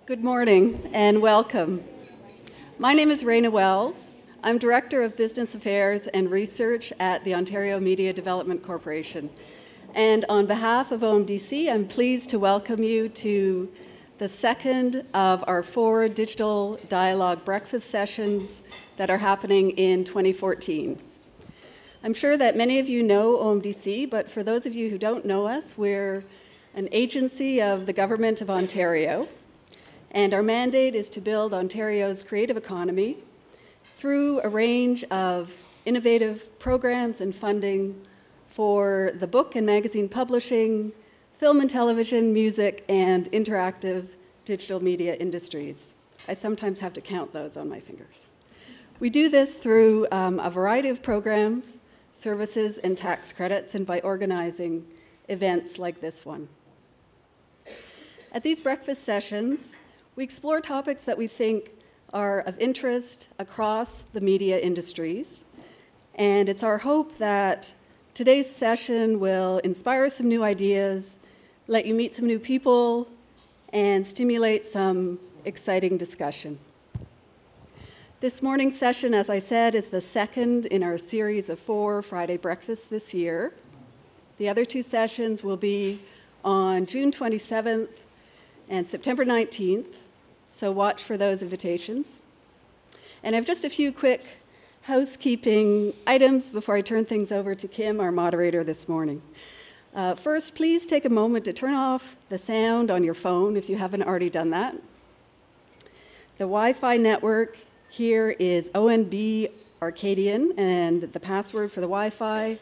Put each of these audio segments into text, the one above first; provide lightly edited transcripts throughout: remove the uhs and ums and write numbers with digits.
Good morning and welcome. My name is Raina Wells. I'm Director of Business Affairs and Research at the Ontario Media Development Corporation. And on behalf of OMDC, I'm pleased to welcome you to the second of our 4 digital dialogue breakfast sessions that are happening in 2014. I'm sure that many of you know OMDC, but for those of you who don't know us, we're an agency of the Government of Ontario, and our mandate is to build Ontario's creative economy through a range of innovative programs and funding for the book and magazine publishing, film and television, music, and interactive digital media industries. I sometimes have to count those on my fingers. We do this through a variety of programs, services, and tax credits, and by organizing events like this one. At these breakfast sessions, we explore topics that we think are of interest across the media industries, and it's our hope that today's session will inspire some new ideas, let you meet some new people, and stimulate some exciting discussion. This morning's session, as I said, is the second in our series of 4 Friday breakfasts this year. The other 2 sessions will be on June 27th and September 19th, so watch for those invitations. And I have just a few quick housekeeping items before I turn things over to Kim, our moderator this morning. First, please take a moment to turn off the sound on your phone if you haven't already done that. The Wi-Fi network here is ONB Arcadian, and the password for the Wi-Fi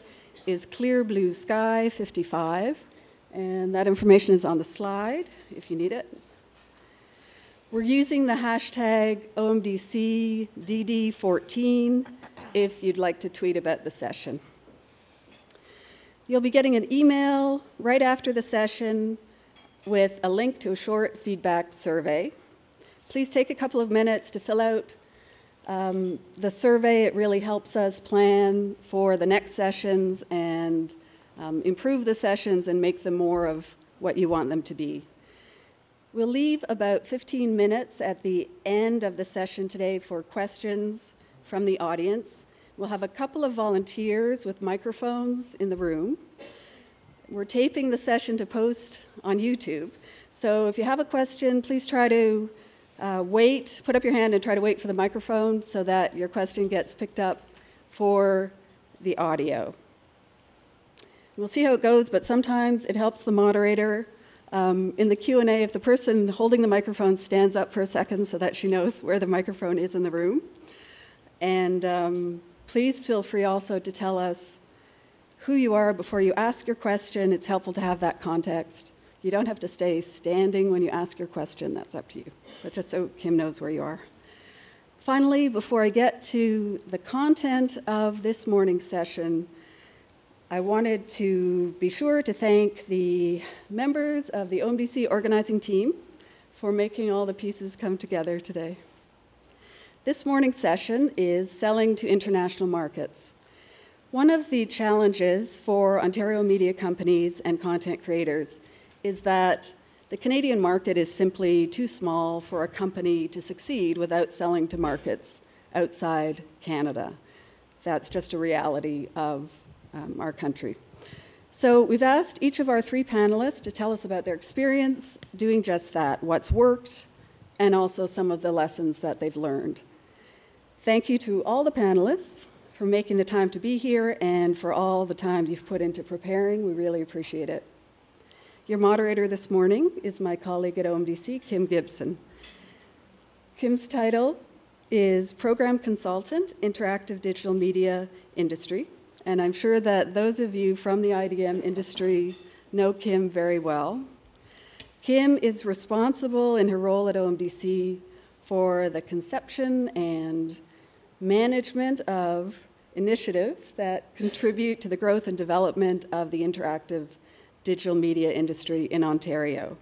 is Clear Blue Sky 55, and that information is on the slide if you need it. We're using the hashtag OMDCDD14 if you'd like to tweet about the session. You'll be getting an email right after the session with a link to a short feedback survey. Please take a couple of minutes to fill out the survey. It really helps us plan for the next sessions and improve the sessions and make them more of what you want them to be. We'll leave about 15 minutes at the end of the session today for questions from the audience. We'll have a couple of volunteers with microphones in the room. We're taping the session to post on YouTube. So if you have a question, please try to wait, put up your hand and try to wait for the microphone so that your question gets picked up for the audio. We'll see how it goes, but sometimes it helps the moderator in the Q&A if the person holding the microphone stands up for a second so that she knows where the microphone is in the room. And please feel free also to tell us who you are before you ask your question. It's helpful to have that context. You don't have to stay standing when you ask your question. That's up to you. But just so Kim knows where you are. Finally, before I get to the content of this morning's session, I wanted to be sure to thank the members of the OMDC organizing team for making all the pieces come together today. This morning's session is selling to international markets. One of the challenges for Ontario media companies and content creators is that the Canadian market is simply too small for a company to succeed without selling to markets outside Canada. That's just a reality of our country. So we've asked each of our 3 panelists to tell us about their experience doing just that, what's worked, and also some of the lessons that they've learned. Thank you to all the panelists for making the time to be here and for all the time you've put into preparing. We really appreciate it. Your moderator this morning is my colleague at OMDC, Kim Gibson. Kim's title is Program Consultant, Interactive Digital Media Industry. And I'm sure that those of you from the IDM industry know Kim very well. Kim is responsible in her role at OMDC for the conception and management of initiatives that contribute to the growth and development of the interactive digital media industry in Ontario.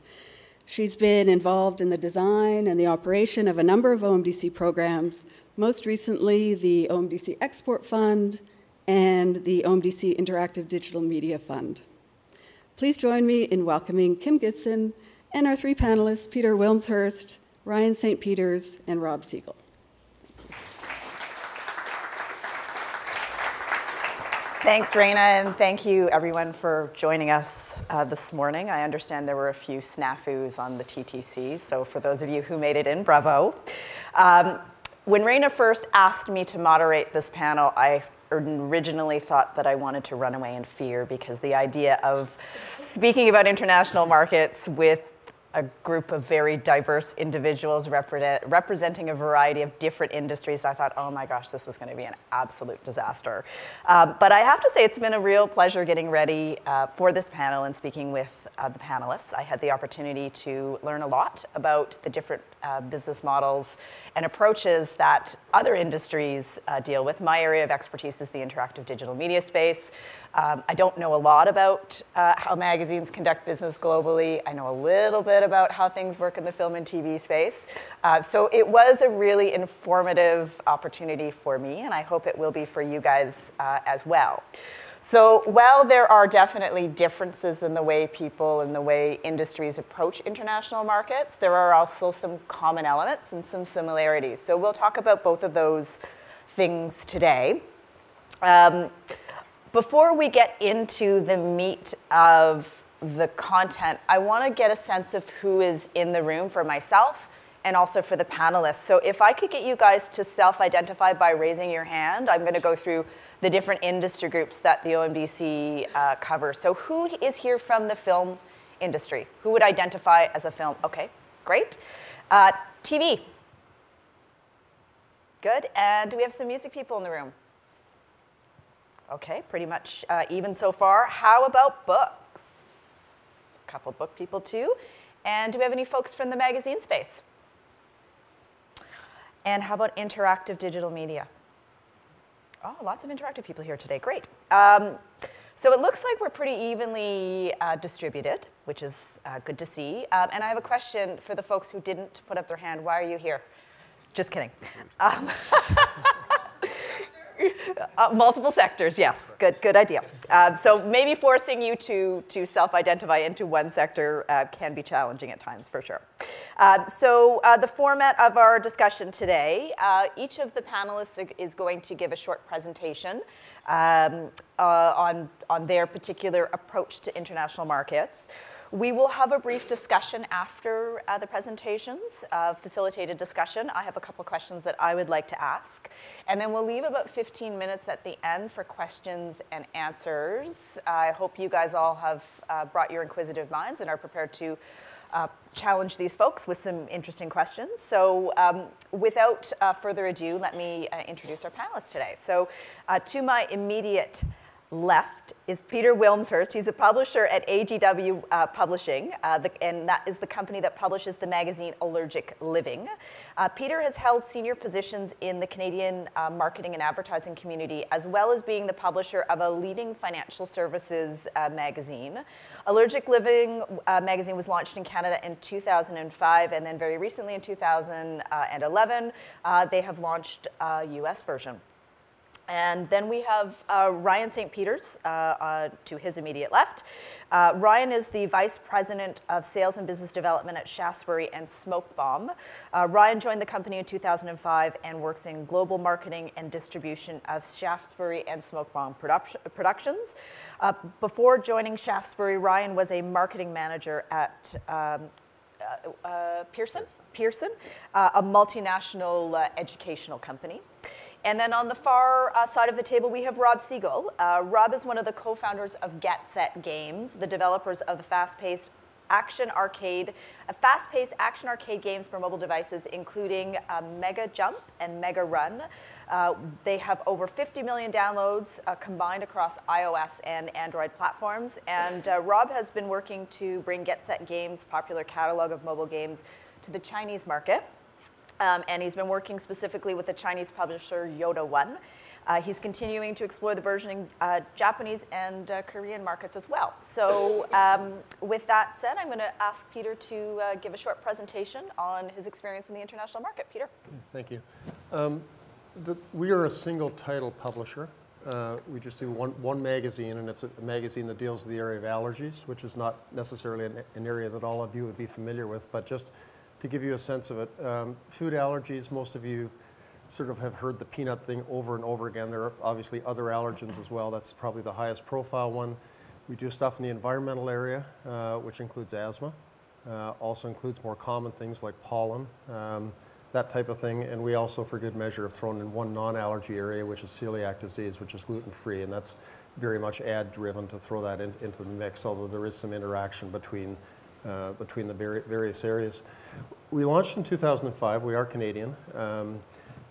She's been involved in the design and the operation of a number of OMDC programs, most recently the OMDC Export Fund and the OMDC Interactive Digital Media Fund. Please join me in welcoming Kim Gibson and our 3 panelists, Peter Wilmshurst, Ryan St. Peters, and Rob Segal. Thanks, Raina, and thank you, everyone, for joining us this morning. I understand there were a few snafus on the TTC, so for those of you who made it in, bravo. When Raina first asked me to moderate this panel, I originally thought that I wanted to run away in fear, because the idea of speaking about international markets with a group of very diverse individuals representing a variety of different industries, I thought, oh my gosh, this is going to be an absolute disaster. But I have to say, it's been a real pleasure getting ready for this panel and speaking with the panelists. I had the opportunity to learn a lot about the different business models and approaches that other industries deal with. My area of expertise is the interactive digital media space. I don't know a lot about how magazines conduct business globally. I know a little bit about how things work in the film and TV space. So it was a really informative opportunity for me, and I hope it will be for you guys as well. So while there are definitely differences in the way people and the way industries approach international markets, there are also some common elements and some similarities. So we'll talk about both of those things today. Before we get into the meat of the content, I want to get a sense of who is in the room for myself and also for the panelists. So if I could get you guys to self-identify by raising your hand, I'm going to go through the different industry groups that the OMDC covers. So who is here from the film industry? Who would identify as a film? Okay, great. TV. Good. And do we have some music people in the room? Okay, pretty much even so far. How about books? A couple book people too. And do we have any folks from the magazine space? And how about interactive digital media? Oh, lots of interactive people here today, great. So it looks like we're pretty evenly distributed, which is good to see. And I have a question for the folks who didn't put up their hand. Why are you here? Just kidding. Multiple sectors, yes, good idea. So maybe forcing you to self-identify into one sector can be challenging at times, for sure. So the format of our discussion today, each of the panelists is going to give a short presentation on their particular approach to international markets. We will have a brief discussion after the presentations, facilitated discussion. I have a couple questions that I would like to ask. And then we'll leave about 15 minutes at the end for questions and answers. I hope you guys all have brought your inquisitive minds and are prepared to challenge these folks with some interesting questions. So without further ado, let me introduce our panelists today. So to my immediate left is Peter Wilmshurst. He's a publisher at AGW Publishing, and that is the company that publishes the magazine Allergic Living. Peter has held senior positions in the Canadian marketing and advertising community, as well as being the publisher of a leading financial services magazine. Allergic Living magazine was launched in Canada in 2005, and then very recently in 2011, they have launched a US version. And then we have Ryan St. Peters to his immediate left. Ryan is the Vice President of Sales and Business Development at Shaftesbury and Smokebomb. Ryan joined the company in 2005 and works in global marketing and distribution of Shaftesbury and Smokebomb Productions. Before joining Shaftesbury, Ryan was a marketing manager at Pearson, a multinational educational company. And then on the far side of the table, we have Rob Segal. Rob is one of the co-founders of Get Set Games, the developers of the fast-paced action arcade games for mobile devices, including Mega Jump and Mega Run. They have over 50 million downloads combined across iOS and Android platforms. And Rob has been working to bring Get Set Games' popular catalog of mobile games to the Chinese market. And he's been working specifically with the Chinese publisher Yoda One. He's continuing to explore the burgeoning Japanese and Korean markets as well. So with that said, I'm going to ask Peter to give a short presentation on his experience in the international market. Peter. Thank you. We are a single title publisher. We just do one magazine, and it's a magazine that deals with the area of allergies, which is not necessarily an area that all of you would be familiar with, but just to give you a sense of it, food allergies, most of you sort of have heard the peanut thing over and over again. There are obviously other allergens as well. That's probably the highest profile one. We do stuff in the environmental area, which includes asthma. Also includes more common things like pollen, that type of thing. And we also, for good measure, have thrown in one non-allergy area, which is celiac disease, which is gluten-free. And that's very much ad-driven to throw that into the mix, although there is some interaction between the various areas. We launched in 2005. We are Canadian.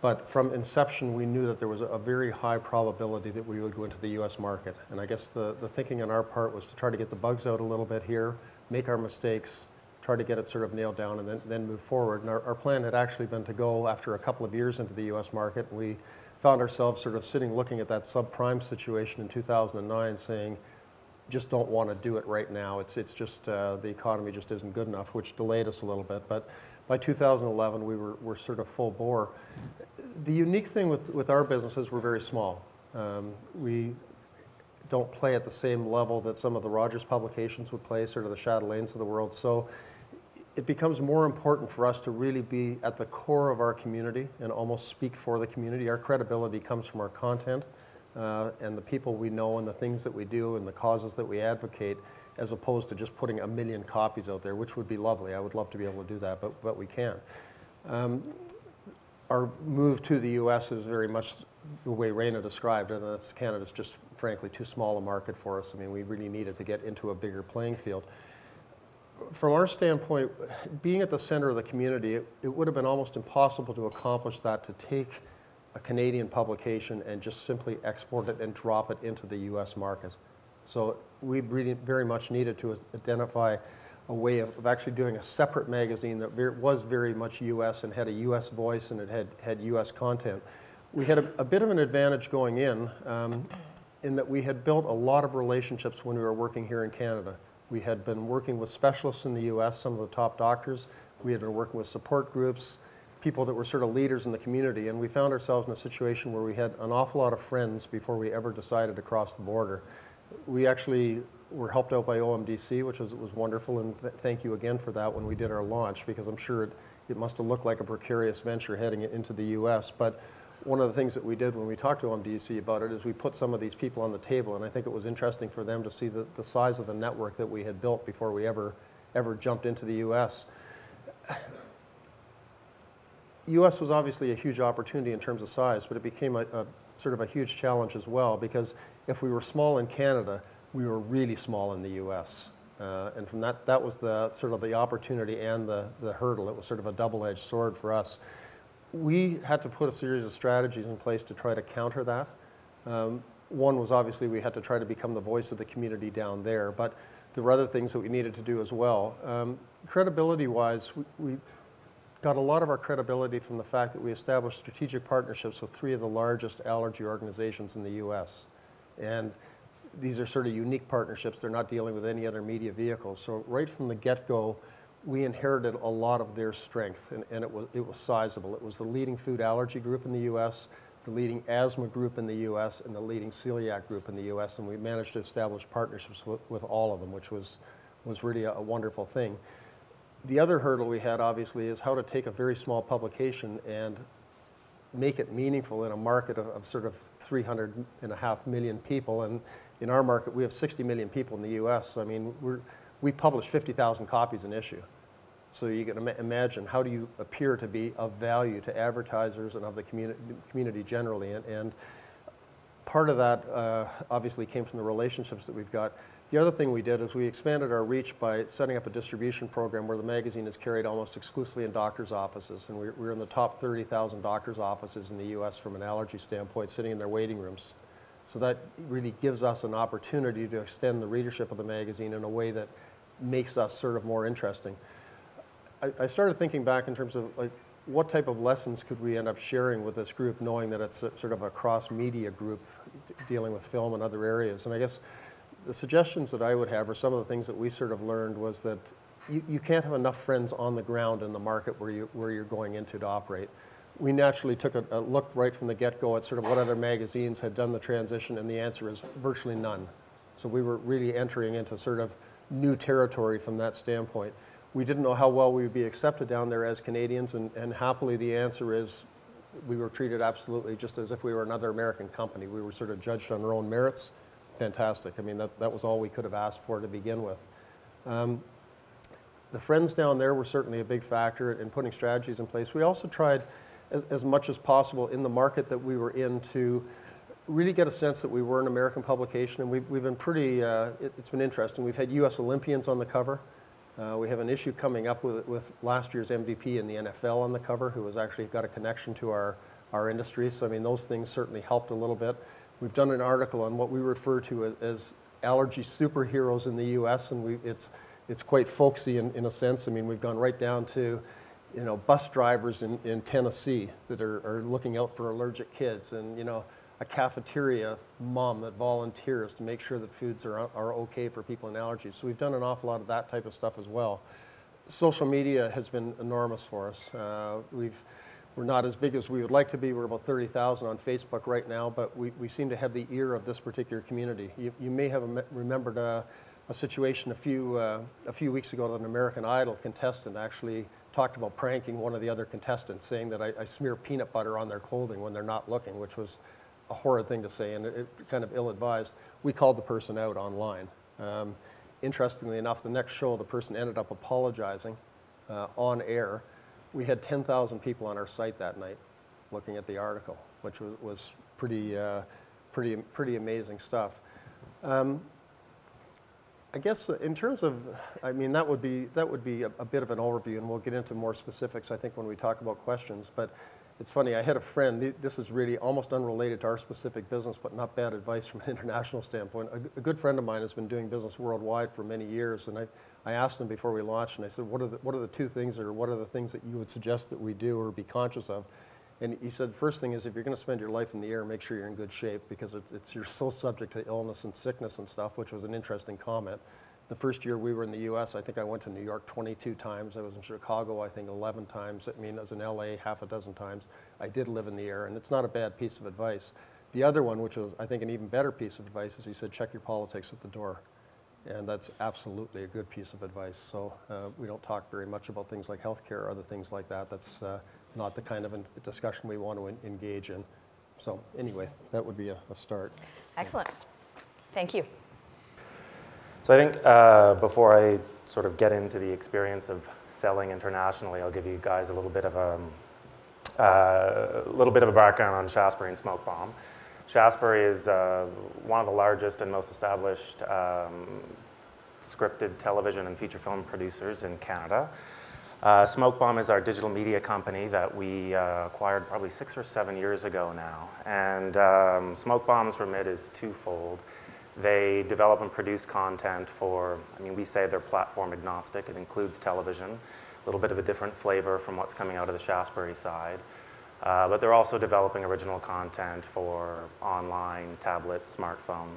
But from inception, we knew that there was a very high probability that we would go into the US market. And I guess the thinking on our part was to try to get the bugs out a little bit here, make our mistakes, try to get it sort of nailed down, and then move forward. And our plan had actually been to go after a couple of years into the US market. And we found ourselves sort of sitting looking at that subprime situation in 2009 saying, just don't want to do it right now. It's just the economy just isn't good enough, which delayed us a little bit. But by 2011, we're sort of full bore. The unique thing with our business is we're very small. We don't play at the same level that some of the Rogers publications would play, sort of the Chatelaines of the world. So it becomes more important for us to really be at the core of our community and almost speak for the community. Our credibility comes from our content and the people we know and the things that we do and the causes that we advocate, as opposed to just putting 1 million copies out there, which would be lovely. I would love to be able to do that, but we can't. Our move to the US is very much the way Raina described it, and that's Canada's just frankly too small a market for us. I mean, we really needed to get into a bigger playing field. From our standpoint, being at the center of the community, it would have been almost impossible to accomplish that, to take a Canadian publication and just simply export it and drop it into the US market. So we really very much needed to identify a way of actually doing a separate magazine that was very much US and had a US voice and it had US content. We had a bit of an advantage going in that we had built a lot of relationships when we were working here in Canada. We had been working with specialists in the US, some of the top doctors. We had been working with support groups, people that were sort of leaders in the community, and we found ourselves in a situation where we had an awful lot of friends before we ever decided to cross the border. We actually were helped out by OMDC, which was wonderful, and thank you again for that when we did our launch, because I'm sure it must have looked like a precarious venture heading into the US. But one of the things that we did when we talked to OMDC about it is we put some of these people on the table, and I think it was interesting for them to see the size of the network that we had built before we ever jumped into the US. US was obviously a huge opportunity in terms of size, but it became a sort of a huge challenge as well, because if we were small in Canada, we were really small in the US. And from that was the sort of the opportunity and the hurdle. It was sort of a double-edged sword for us. We had to put a series of strategies in place to try to counter that. One was obviously we had to try to become the voice of the community down there, but there were other things that we needed to do as well. Credibility-wise, we got a lot of our credibility from the fact that we established strategic partnerships with 3 of the largest allergy organizations in the US. And these are sort of unique partnerships. They're not dealing with any other media vehicles. So right from the get-go, we inherited a lot of their strength, and it was sizable. It was the leading food allergy group in the US, the leading asthma group in the US, and the leading celiac group in the US, and we managed to establish partnerships with all of them, which was really a wonderful thing. The other hurdle we had, obviously, is how to take a very small publication and make it meaningful in a market of sort of 300.5 million people. And in our market, we have 60 million people in the US. So, I mean, we publish 50,000 copies an issue. So you can imagine, how do you appear to be of value to advertisers and of the community generally? And part of that obviously came from the relationships that we've got. The other thing we did is we expanded our reach by setting up a distribution program where the magazine is carried almost exclusively in doctors' offices. And we're in the top 30,000 doctors' offices in the US from an allergy standpoint, sitting in their waiting rooms. So that really gives us an opportunity to extend the readership of the magazine in a way that makes us sort of more interesting. I started thinking back in terms of, like, what type of lessons could we end up sharing with this group, knowing that it's sort of a cross-media group dealing with film and other areas. And I guess the suggestions that I would have, or some of the things that we sort of learned, was that you can't have enough friends on the ground in the market where you're going into to operate. We naturally took a look right from the get-go at sort of what other magazines had done the transition, and the answer is virtually none. So we were really entering into sort of new territory from that standpoint. We didn't know how well we would be accepted down there as Canadians, and happily the answer is we were treated absolutely just as if we were another American company. We were sort of judged on our own merits. Fantastic. I mean, that was all we could have asked for to begin with. The friends down there were certainly a big factor in putting strategies in place. We also tried as much as possible in the market that we were in to really get a sense that we were an American publication, and we've been pretty, it's been interesting. We've had US Olympians on the cover. We have an issue coming up with last year's MVP in the NFL on the cover, who has actually got a connection to our industry. So, I mean, those things certainly helped a little bit. We've done an article on what we refer to as allergy superheroes in the US, and it's quite folksy in a sense. I mean, we've gone right down to, you know, bus drivers in Tennessee that are looking out for allergic kids, and, you know, a cafeteria mom that volunteers to make sure that foods are okay for people with allergies. So we've done an awful lot of that type of stuff as well. Social media has been enormous for us. We're not as big as we would like to be. We're about 30,000 on Facebook right now, but we seem to have the ear of this particular community. You may have remembered a situation a few weeks ago that an American Idol contestant actually talked about pranking one of the other contestants, saying that I smear peanut butter on their clothing when they're not looking, which was a horrid thing to say, and it kind of ill-advised. We called the person out online. Interestingly enough, the next show, the person ended up apologizing on air. We had 10,000 people on our site that night looking at the article, which was pretty amazing stuff. I guess in terms of, I mean, that would be a bit of an overview, and we'll get into more specifics, I think, when we talk about questions. But it's funny, I had a friend, this is really almost unrelated to our specific business, but not bad advice from an international standpoint. A good friend of mine has been doing business worldwide for many years, and I asked him before we launched, and I said, what are the two things, or what are the things that you would suggest that we do or be conscious of? And he said, the first thing is, if you're going to spend your life in the air, make sure you're in good shape, because you're so subject to illness and sickness and stuff, which was an interesting comment. The first year we were in the US, I think I went to New York 22 times. I was in Chicago, I think 11 times. I mean, I was in LA half a dozen times. I did live in the air, and it's not a bad piece of advice. The other one, which was, I think, an even better piece of advice, is he said, check your politics at the door. And that's absolutely a good piece of advice. So we don't talk very much about things like healthcare or other things like that. That's not the kind of discussion we want to engage in. So anyway, that would be a start. Excellent. Thank you. So I think before I sort of get into the experience of selling internationally, I'll give you guys a little bit of a background on Shaftesbury and Smokebomb. Shaftesbury is one of the largest and most established scripted television and feature film producers in Canada. Smokebomb is our digital media company that we acquired probably 6 or 7 years ago now. And Smokebomb's remit is twofold. They develop and produce content for, I mean, we say they're platform agnostic. It includes television, a little bit of a different flavor from what's coming out of the Shaftesbury side. But they're also developing original content for online, tablet, smartphone.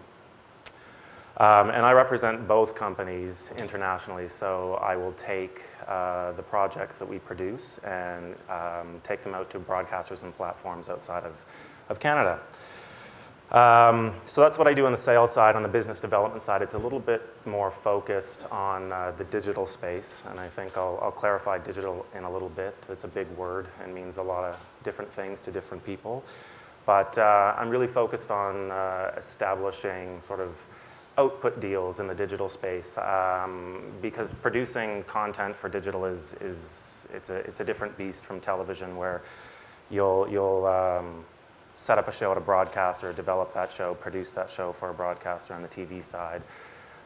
And I represent both companies internationally, so I will take the projects that we produce and take them out to broadcasters and platforms outside of Canada. So that's what I do on the sales side. On the business development side, it's a little bit more focused on the digital space, and I think I'll clarify digital in a little bit. It's a big word and means a lot of different things to different people. But I'm really focused on establishing sort of output deals in the digital space, because producing content for digital it's a different beast from television, where you'll set up a show at a broadcaster, develop that show, produce that show for a broadcaster on the TV side.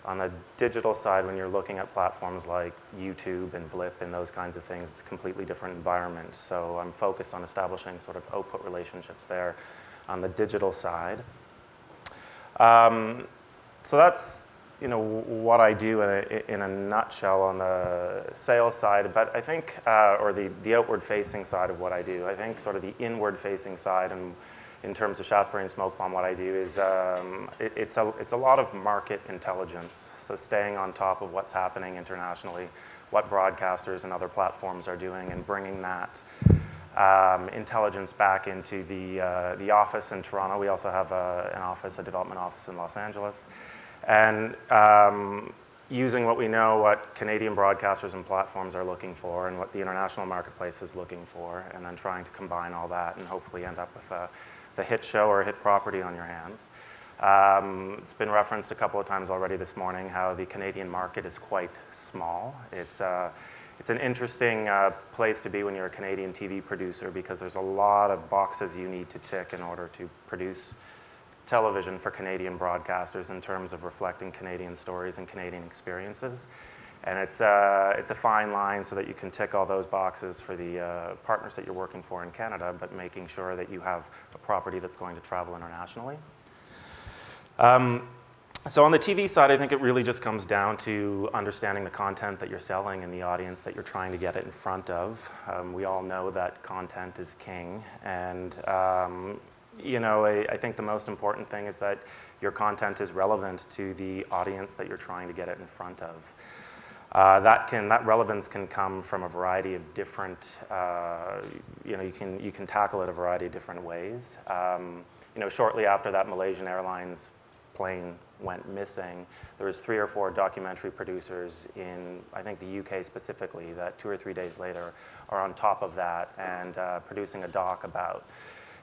On the digital side, when you're looking at platforms like YouTube and Blip and those kinds of things, it's a completely different environment. So I'm focused on establishing sort of output relationships there on the digital side. So that's, you know, what I do in a nutshell on the sales side. But I think, or the outward-facing side of what I do, I think sort of the inward-facing side, and in terms of Shaftesbury and Smokebomb, what I do is it's a lot of market intelligence. So staying on top of what's happening internationally, what broadcasters and other platforms are doing, and bringing that intelligence back into the office in Toronto. We also have a development office in Los Angeles. And using what we know, what Canadian broadcasters and platforms are looking for and what the international marketplace is looking for, and then trying to combine all that and hopefully end up with a hit show or a hit property on your hands. It's been referenced a couple of times already this morning how the Canadian market is quite small. It's an interesting place to be when you're a Canadian TV producer because there's a lot of boxes you need to tick in order to produce television for Canadian broadcasters in terms of reflecting Canadian stories and Canadian experiences. And it's a fine line so that you can tick all those boxes for the partners that you're working for in Canada, but making sure that you have a property that's going to travel internationally. So on the TV side, I think it really just comes down to understanding the content that you're selling and the audience that you're trying to get it in front of. We all know that content is king, and you know, I think the most important thing is that your content is relevant to the audience that you're trying to get it in front of. That relevance can come from a variety of different, you know, you can tackle it a variety of different ways. You know, shortly after that Malaysian Airlines plane went missing, there was 3 or 4 documentary producers in, I think the UK specifically, that 2 or 3 days later are on top of that and producing a doc about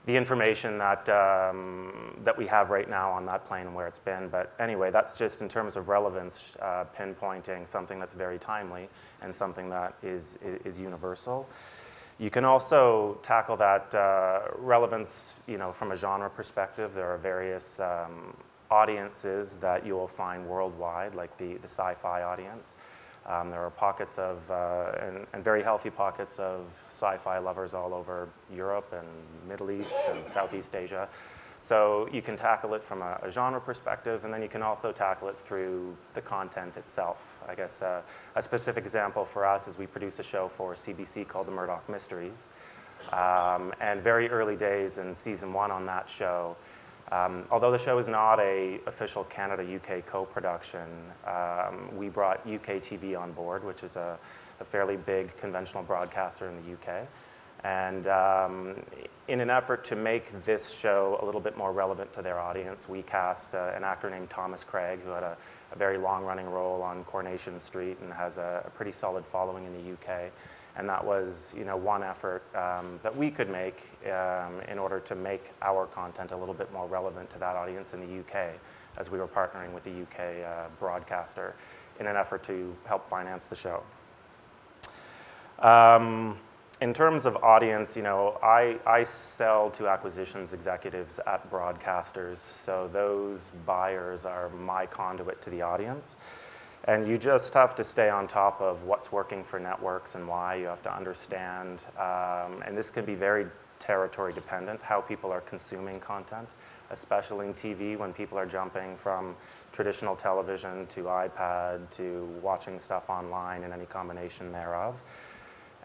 the information that, that we have right now on that plane and where it's been. But anyway, that's just in terms of relevance, pinpointing something that's very timely and something that is universal. You can also tackle that relevance, you know, from a genre perspective. There are various audiences that you will find worldwide, like the sci-fi audience. There are pockets of, and very healthy pockets of sci-fi lovers all over Europe and Middle East and Southeast Asia. So you can tackle it from a genre perspective, and then you can also tackle it through the content itself. I guess a specific example for us is we produce a show for CBC called The Murdoch Mysteries. And very early days in season 1 on that show, although the show is not an official Canada-UK co-production, we brought UK TV on board, which is a fairly big conventional broadcaster in the UK. And in an effort to make this show a little bit more relevant to their audience, we cast an actor named Thomas Craig, who had a very long-running role on Coronation Street and has a pretty solid following in the UK. And that was, you know, one effort that we could make in order to make our content a little bit more relevant to that audience in the UK, as we were partnering with the UK broadcaster in an effort to help finance the show. In terms of audience, you know, I sell to acquisitions executives at broadcasters, so those buyers are my conduit to the audience. And you just have to stay on top of what's working for networks and why. You have to understand, and this can be very territory dependent, how people are consuming content, especially in TV when people are jumping from traditional television to iPad to watching stuff online and any combination thereof.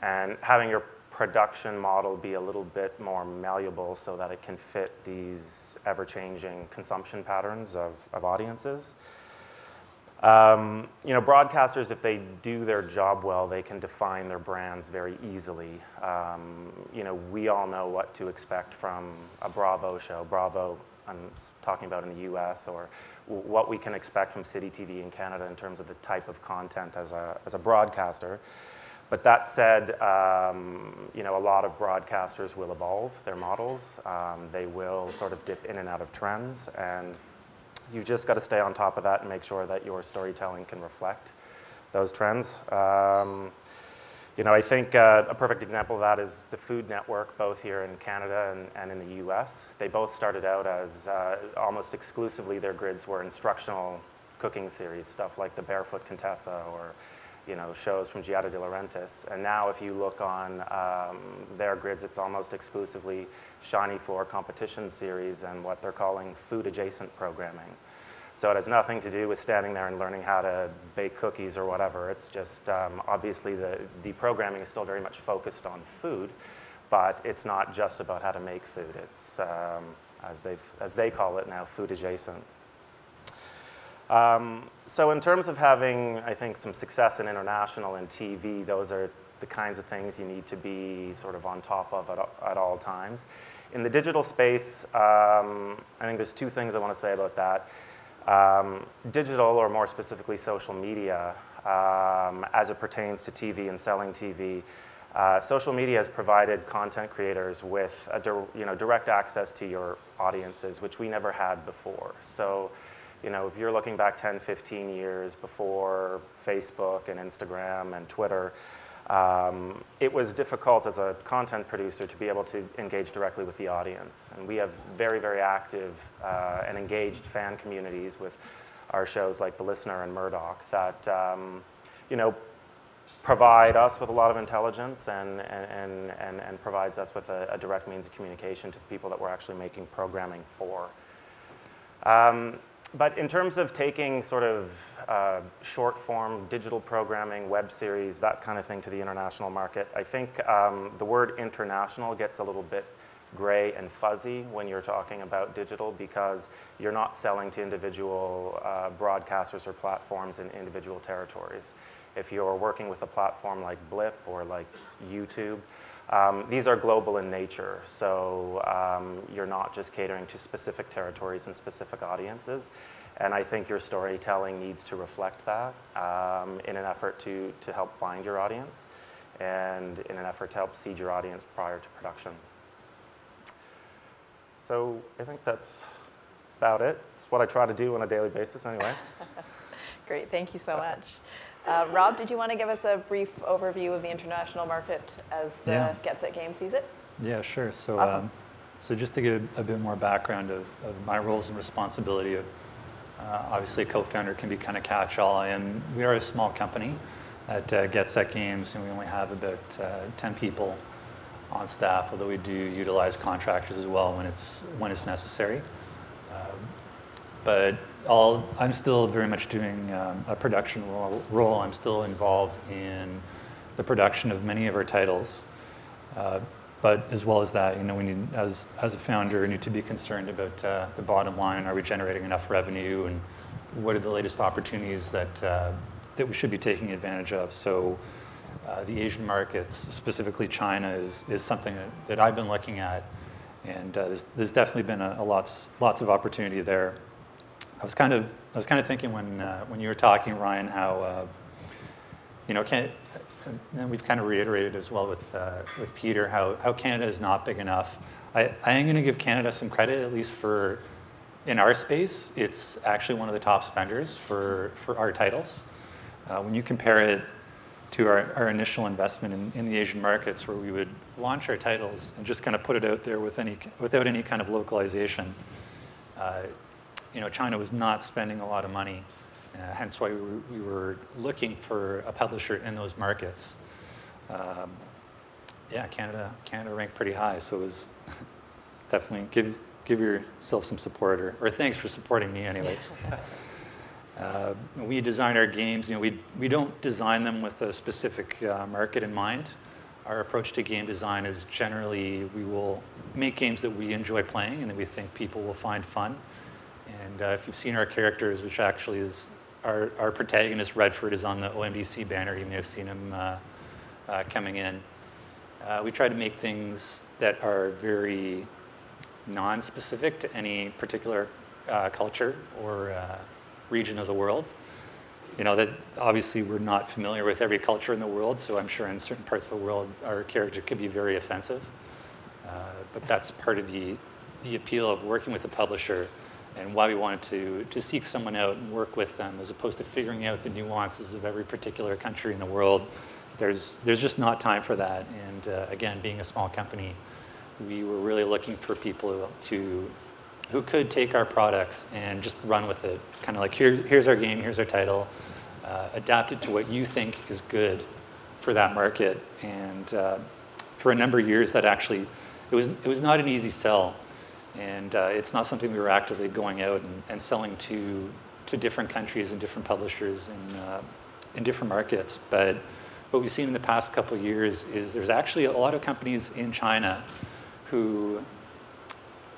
And having your production model be a little bit more malleable so that it can fit these ever-changing consumption patterns of audiences. You know, broadcasters, if they do their job well, they can define their brands very easily. You know, we all know what to expect from a Bravo show. Bravo, I'm talking about in the US, or what we can expect from City TV in Canada in terms of the type of content as a broadcaster. But that said, you know, a lot of broadcasters will evolve their models. They will sort of dip in and out of trends, and you've just got to stay on top of that and make sure that your storytelling can reflect those trends. You know, I think a perfect example of that is the Food Network, both here in Canada and in the US. They both started out as almost exclusively their grids were instructional cooking series, stuff like The Barefoot Contessa or, you know, shows from Giada De Laurentiis. And now if you look on their grids, it's almost exclusively shiny floor competition series and what they're calling food adjacent programming. So it has nothing to do with standing there and learning how to bake cookies or whatever. It's just obviously the programming is still very much focused on food, but it's not just about how to make food. It's, as they call it now, food adjacent. So in terms of having, I think, some success in international and TV, those are the kinds of things you need to be sort of on top of at all times. In the digital space, I think there's 2 things I want to say about that. Digital, or more specifically social media, as it pertains to TV and selling TV, social media has provided content creators with direct access to your audiences, which we never had before. So, if you're looking back 10, 15 years before Facebook and Instagram and Twitter, it was difficult as a content producer to be able to engage directly with the audience. And we have very, very active and engaged fan communities with our shows like The Listener and Murdoch that, provide us with a lot of intelligence and provides us with a direct means of communication to the people that we're actually making programming for. But in terms of taking sort of short form digital programming, web series, that kind of thing to the international market, I think the word international gets a little bit gray and fuzzy when you're talking about digital, because you're not selling to individual broadcasters or platforms in individual territories. If you're working with a platform like Blip or like YouTube, these are global in nature, so you're not just catering to specific territories and specific audiences. And I think your storytelling needs to reflect that in an effort to help find your audience and in an effort to help seed your audience prior to production. So I think that's about it. It's what I try to do on a daily basis anyway. Great, thank you so much. Rob, did you want to give us a brief overview of the international market as Get Set Game sees it? Yeah, sure. So, awesome. So just to give a bit more background of my roles and responsibility of, obviously a co-founder can be kind of catch-all, and we are a small company at Get Set Games, and we only have about 10 people on staff, although we do utilize contractors as well when it's necessary. But I'm still very much doing a production role. I'm still involved in the production of many of our titles. But as well as that, we need, as a founder, we need to be concerned about the bottom line. Are we generating enough revenue, and what are the latest opportunities that we should be taking advantage of? So the Asian markets, specifically China, is something that I've been looking at, and there's definitely been lots of opportunity there. I was kind of thinking when you were talking, Ryan, how and we've kind of reiterated as well with Peter how Canada is not big enough. I am going to give Canada some credit, at least in our space. It's actually one of the top spenders for our titles. When you compare it to our initial investment in the Asian markets, where we would launch our titles and just kind of put it out there without any kind of localization. China was not spending a lot of money, hence why we were looking for a publisher in those markets. Canada ranked pretty high, so it was definitely give yourself some support, or thanks for supporting me anyways. We design our games, we don't design them with a specific market in mind. Our approach to game design is generally we will make games that we enjoy playing and that we think people will find fun. And if you've seen our characters, which actually is our protagonist, Redford, is on the OMDC banner. You may have seen him coming in. We try to make things that are very non-specific to any particular culture or region of the world. That obviously we're not familiar with every culture in the world, so I'm sure in certain parts of the world our character could be very offensive. But that's part of the appeal of working with a publisher, and why we wanted to seek someone out and work with them, as opposed to figuring out the nuances of every particular country in the world. There's just not time for that. And again, being a small company, we were really looking for people who could take our products and just run with it. Kind of like, here's our game, here's our title, adapt it to what you think is good for that market. And for a number of years, that actually, it was not an easy sell. And it's not something we were actively going out and selling to different countries and different publishers in different markets. But what we've seen in the past couple of years is there's actually a lot of companies in China who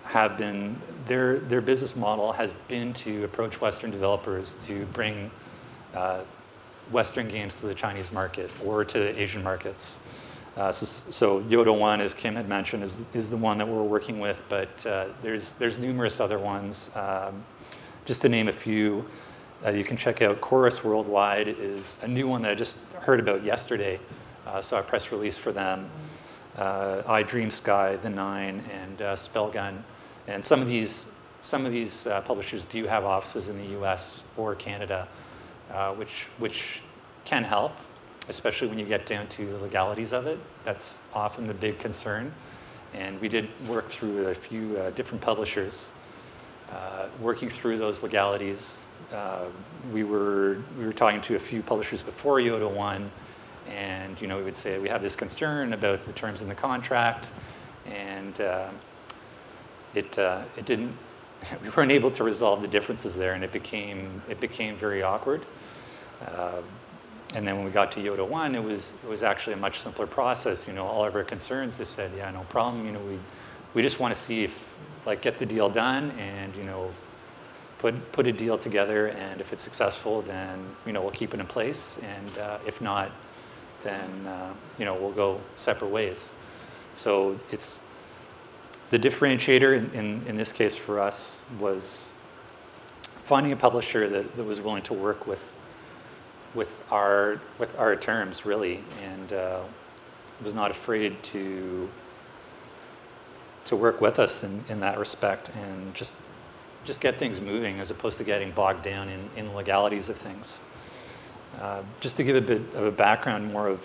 have been, their business model has been to approach Western developers to bring Western games to the Chinese market or to the Asian markets. So Yoda 1, as Kim had mentioned, is the one that we're working with, but there's numerous other ones. Just to name a few, you can check out Chorus Worldwide is a new one that I just heard about yesterday. Saw a press release for them. I Dream Sky, The Nine, and Spellgun. And some of these publishers do have offices in the U.S. or Canada, which can help, especially when you get down to the legalities of it. That's often the big concern. And we did work through a few different publishers, working through those legalities. We were talking to a few publishers before Yoda 1, and we would say we have this concern about the terms in the contract, and it didn't. We weren't able to resolve the differences there, and it became very awkward. And then when we got to Yoda 1, it was actually a much simpler process. All of our concerns, they said, yeah, no problem. We just want to see if, get the deal done, and put a deal together, and if it's successful, then we'll keep it in place, and if not, then we'll go separate ways. So it's the differentiator in this case for us was finding a publisher that was willing to work with our terms, really, and was not afraid to work with us in that respect, and just get things moving as opposed to getting bogged down in the legalities of things. Just to give a bit of a background, more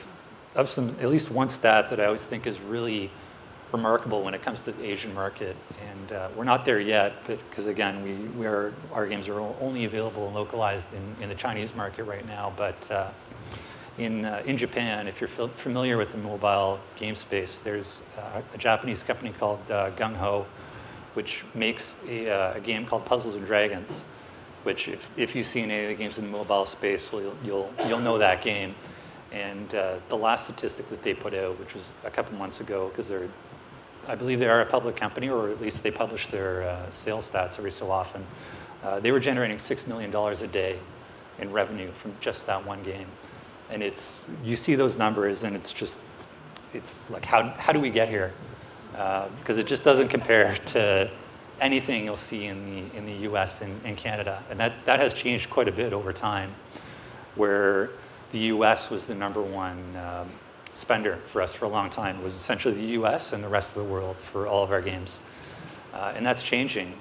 of some, at least one stat that I always think is really remarkable when it comes to the Asian market, and we're not there yet, but because again, our games are only available and localized in the Chinese market right now. But in Japan, if you're familiar with the mobile game space, there's a Japanese company called Gung Ho, which makes a game called Puzzles and Dragons, which if you've seen any of the games in the mobile space, well, you'll know that game. And the last statistic that they put out, which was a couple months ago, because I believe they are a public company, or at least they publish their sales stats every so often. They were generating $6 million a day in revenue from just that one game. And you see those numbers, and it's like, how do we get here? Because it just doesn't compare to anything you'll see in the US and Canada. And that has changed quite a bit over time, where the US was the #1 spender for us for a long time. It was essentially the US and the rest of the world for all of our games. And that's changing.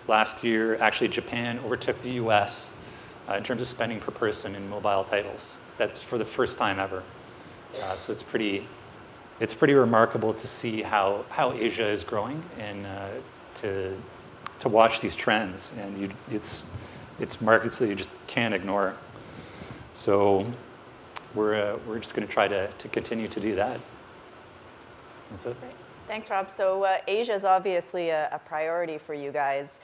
Last year, actually, Japan overtook the US in terms of spending per person in mobile titles. That's for the first time ever. So it's pretty remarkable to see how Asia is growing, and to watch these trends. And it's markets that you just can't ignore. So we're just going to try to continue to do that. That's it. Great. Thanks, Rob. So Asia is obviously a priority for you guys.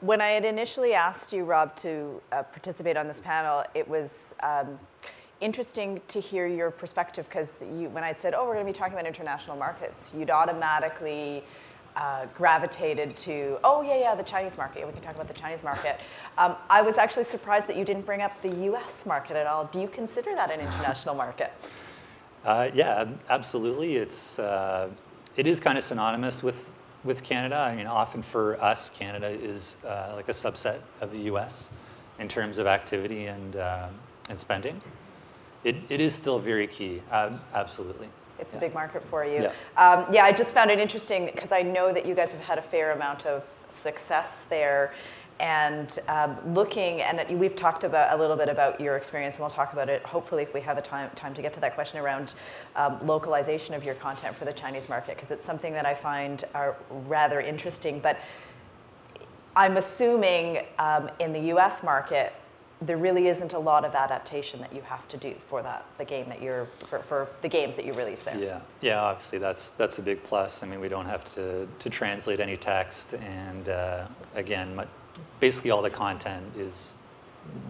When I had initially asked you, Rob, to participate on this panel, it was interesting to hear your perspective, because when I'd said, oh, we're going to be talking about international markets, you'd automatically gravitated to, oh, yeah, the Chinese market. We can talk about the Chinese market. I was actually surprised that you didn't bring up the US market at all. Do you consider that an international market? Yeah, absolutely. It is kind of synonymous with Canada. I mean, often for us, Canada is like a subset of the US in terms of activity and spending. It is still very key, absolutely. It's a big market for you. Yeah. Yeah, I just found it interesting because I know that you guys have had a fair amount of success there. And looking, and we've talked about a little bit about your experience, and we'll talk about it hopefully if we have a time to get to that question around localization of your content for the Chinese market, because it's something that I find are rather interesting. But I'm assuming in the US market, there really isn't a lot of adaptation that you have to do for the game that for the games that you release there. Yeah, obviously that's a big plus. I mean, we don't have to translate any text, and again, basically all the content is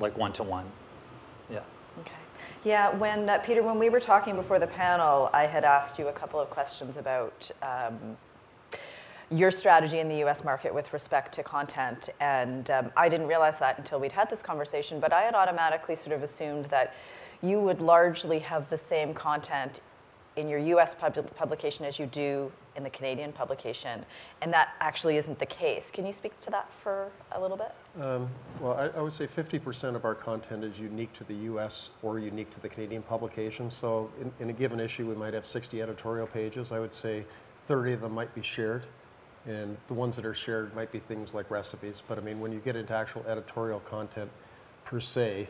like one-to-one. Yeah. Okay. Yeah, when Peter, when we were talking before the panel, I had asked you a couple of questions about your strategy in the US market with respect to content, and I didn't realize that until we'd had this conversation, but I had automatically sort of assumed that you would largely have the same content in your US publication as you do in the Canadian publication, and that actually isn't the case. Can you speak to that for a little bit? Well, I would say 50% of our content is unique to the US or unique to the Canadian publication. So in a given issue, we might have 60 editorial pages. I would say 30 of them might be shared, and the ones that are shared might be things like recipes. But I mean, when you get into actual editorial content per se,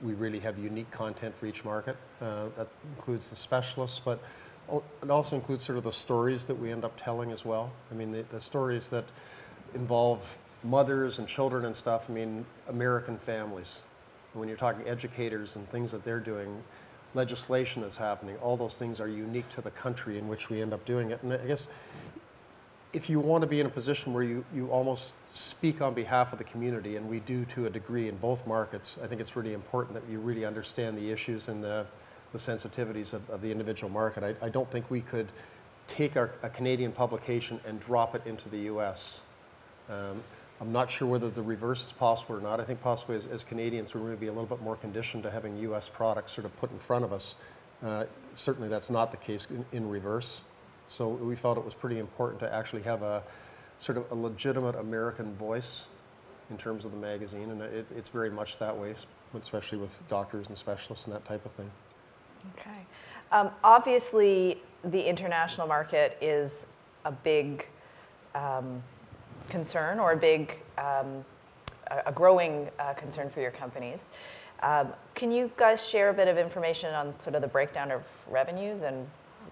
we really have unique content for each market. That includes the specialists, but it also includes sort of the stories that we end up telling as well. I mean, the stories that involve mothers and children and stuff, I mean, American families. When you're talking educators and things that they're doing, legislation that's happening, all those things are unique to the country in which we end up doing it. And I guess if you want to be in a position where you almost speak on behalf of the community, and we do to a degree in both markets, I think it's really important that you really understand the issues and the sensitivities of the individual market. I don't think we could take a Canadian publication and drop it into the US. I'm not sure whether the reverse is possible or not. I think possibly as Canadians we're going to be a little bit more conditioned to having US products sort of put in front of us. Certainly that's not the case in reverse. So we felt it was pretty important to actually have a sort of a legitimate American voice in terms of the magazine, and it's very much that way, especially with doctors and specialists and that type of thing. Okay. Obviously, the international market is a big concern, or a growing concern for your companies. Can you guys share a bit of information on sort of the breakdown of revenues and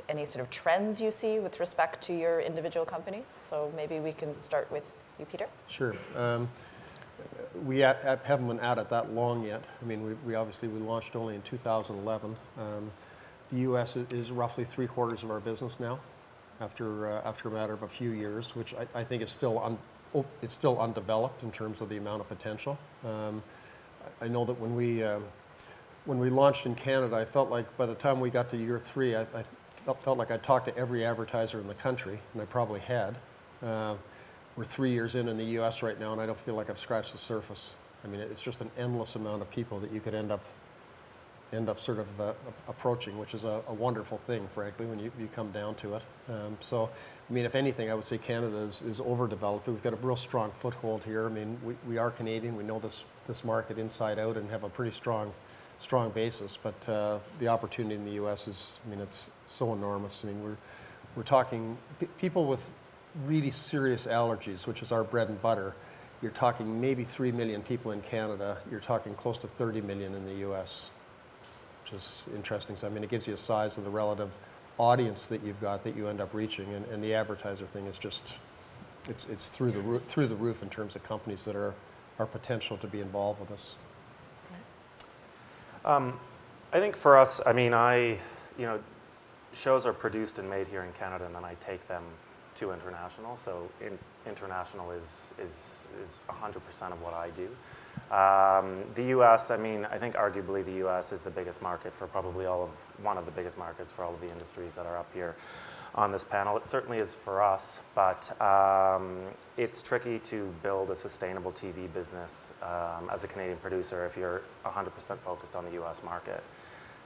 any sort of trends you see with respect to your individual companies? So maybe we can start with you, Peter. Sure. We haven't been at it that long yet. I mean, we obviously launched only in 2011. The U.S. is roughly 3/4 of our business now, after a matter of a few years, which I think is still it's still undeveloped in terms of the amount of potential. I know that when we launched in Canada, I felt like by the time we got to year 3, I felt like I talked to every advertiser in the country, and I probably had. We're 3 years in the U.S. right now, and I don't feel like I've scratched the surface. I mean, it's just an endless amount of people that you could end up sort of approaching, which is a wonderful thing, frankly, when you come down to it. So, I mean, if anything, I would say Canada is overdeveloped. We've got a real strong foothold here. I mean, we are Canadian. We know this market inside out and have a pretty strong basis. But the opportunity in the U.S. is, I mean, it's so enormous. I mean, we're talking people with really serious allergies, which is our bread and butter. You're talking maybe 3 million people in Canada. You're talking close to 30 million in the U.S., which is interesting. So, I mean, it gives you a size of the relative audience that you've got that you end up reaching, and the advertiser thing is just, it's through the roof in terms of companies that are potential to be involved with us. I think for us, I mean, shows are produced and made here in Canada, and then I take them to international. So international is 100% of what I do. The U.S., I mean, I think arguably the U.S. is the biggest market for probably one of the biggest markets for all of the industries that are up here on this panel. It certainly is for us, but it's tricky to build a sustainable TV business as a Canadian producer if you're 100% focused on the U.S. market.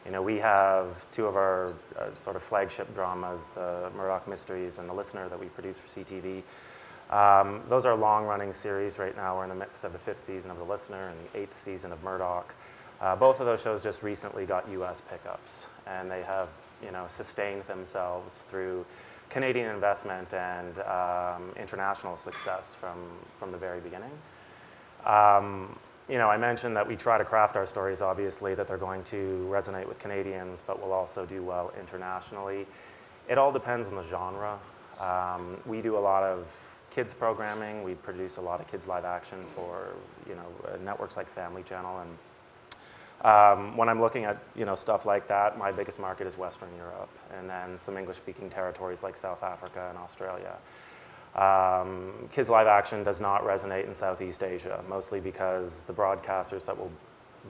You know, we have 2 of our sort of flagship dramas, the Murdoch Mysteries and The Listener, that we produce for CTV. Those are long-running series. Right now we're in the midst of the 5th season of The Listener and the 8th season of Murdoch. Both of those shows just recently got U.S. pickups, and they have, you know, sustained themselves through Canadian investment and international success from the very beginning. You know, I mentioned that we try to craft our stories, obviously, that they're going to resonate with Canadians, but will also do well internationally. It all depends on the genre. We do a lot of kids programming. We produce a lot of kids live action for, you know, networks like Family Channel. And when I'm looking at, you know, stuff like that, my biggest market is Western Europe, and then some English-speaking territories like South Africa and Australia. Kids live action does not resonate in Southeast Asia, mostly because the broadcasters that will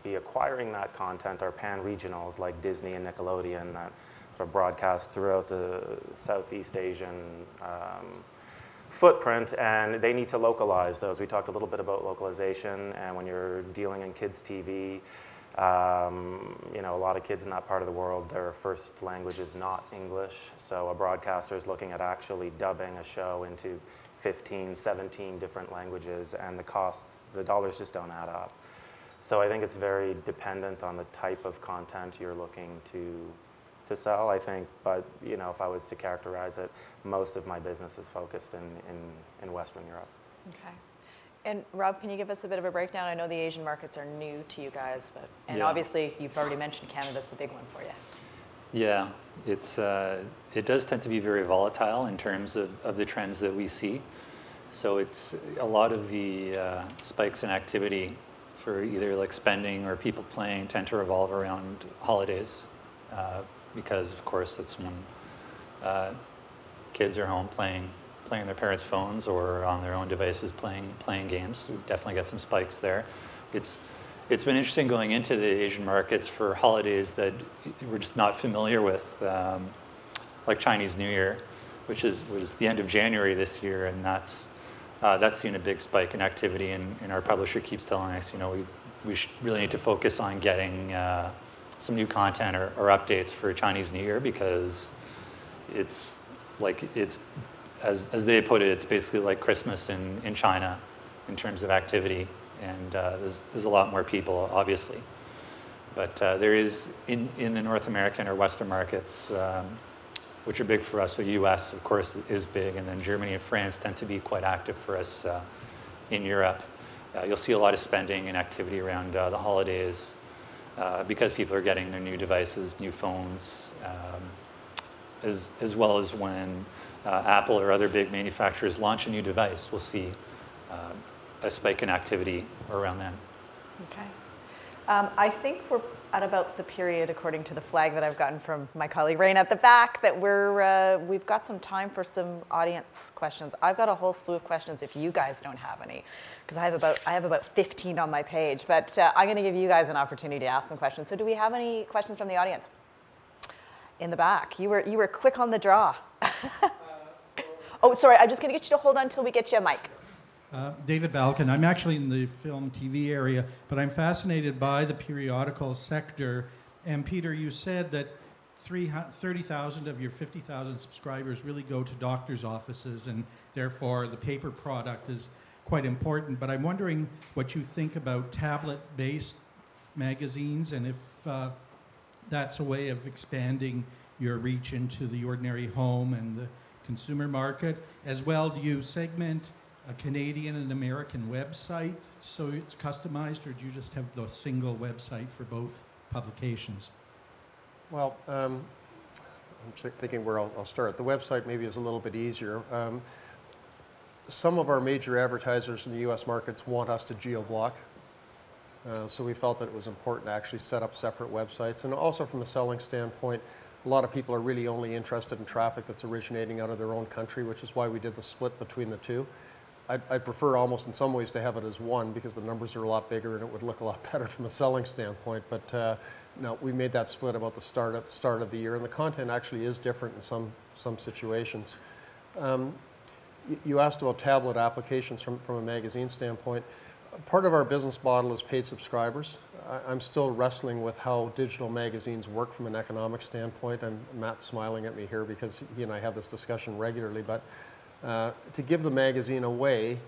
be acquiring that content are pan-regionals like Disney and Nickelodeon that sort of broadcast throughout the Southeast Asian footprint, and they need to localize those. We talked a little bit about localization, and when you're dealing in kids TV, You know, a lot of kids in that part of the world, their first language is not English, so a broadcaster is looking at actually dubbing a show into 15, 17 different languages, and the costs, the dollars just don't add up. So I think it's very dependent on the type of content you're looking to sell, I think. But you know, if I was to characterize it, most of my business is focused in Western Europe. Okay. And Rob, can you give us a bit of a breakdown? I know the Asian markets are new to you guys, but and Yeah. obviously you've already mentioned Canada's the big one for you. Yeah, it does tend to be very volatile in terms of the trends that we see. So it's a lot of the spikes in activity for either like spending or people playing tend to revolve around holidays, because of course that's when kids are home playing their parents' phones or on their own devices playing games. We definitely get some spikes there. It's been interesting going into the Asian markets for holidays that we're just not familiar with, like Chinese New Year, which was the end of January this year, and that's seen a big spike in activity. And our publisher keeps telling us, you know, we really need to focus on getting some new content or updates for Chinese New Year, because it's as they put it, it's basically like Christmas in China in terms of activity. And there's a lot more people, obviously. But there is, in the North American or Western markets, which are big for us, so US, of course, is big, and then Germany and France tend to be quite active for us in Europe. You'll see a lot of spending and activity around the holidays because people are getting their new devices, new phones, as well as when Apple or other big manufacturers launch a new device, we'll see a spike in activity around then. Okay. I think we're at about the period, according to the flag that I've gotten from my colleague Raina at the back, that we've got some time for some audience questions. I've got a whole slew of questions if you guys don't have any, because I have about 15 on my page. But I'm going to give you guys an opportunity to ask some questions. So do we have any questions from the audience? In the back. You were quick on the draw. Oh, sorry. I'm just going to get you to hold on until we get you a mic. David Balkin. I'm actually in the film TV area, but I'm fascinated by the periodical sector. And Peter, you said that 30,000 of your 50,000 subscribers really go to doctors' offices, and therefore the paper product is quite important. But I'm wondering what you think about tablet-based magazines, and if that's a way of expanding your reach into the ordinary home and the consumer market. As well, do you segment a Canadian and American website so it's customized, or do you just have the single website for both publications? Well, I'm thinking where I'll start. The website maybe is a little bit easier. Some of our major advertisers in the US markets want us to geo-block. So we felt that it was important to actually set up separate websites. And also from a selling standpoint, a lot of people are really only interested in traffic that's originating out of their own country, which is why we did the split between the two. I'd prefer almost in some ways to have it as one, because the numbers are a lot bigger and it would look a lot better from a selling standpoint. But no, we made that split about the start of the year, and the content actually is different in some situations. You asked about tablet applications from a magazine standpoint. Part of our business model is paid subscribers. I'm still wrestling with how digital magazines work from an economic standpoint, and Matt's smiling at me here because he and I have this discussion regularly, but to give the magazine away,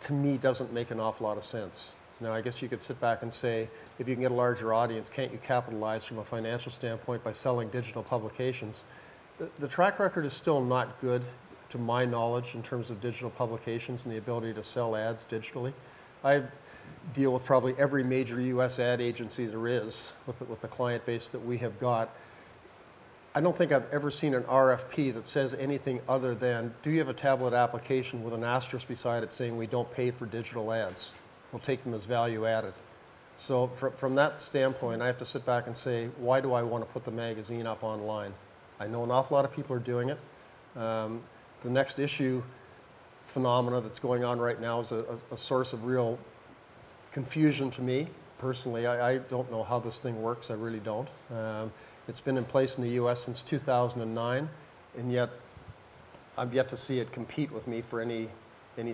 to me, doesn't make an awful lot of sense. Now, I guess you could sit back and say, if you can get a larger audience, can't you capitalize from a financial standpoint by selling digital publications? The track record is still not good, to my knowledge, in terms of digital publications and the ability to sell ads digitally. I deal with probably every major US ad agency there is with the client base that we have got. I don't think I've ever seen an RFP that says anything other than, do you have a tablet application with an asterisk beside it saying we don't pay for digital ads? We'll take them as value added. So from that standpoint, I have to sit back and say, why do I want to put the magazine up online? I know an awful lot of people are doing it. The next issue phenomena that's going on right now is a source of real confusion to me. Personally, I don't know how this thing works. I really don't. It's been in place in the US since 2009, and yet I've yet to see it compete with me for any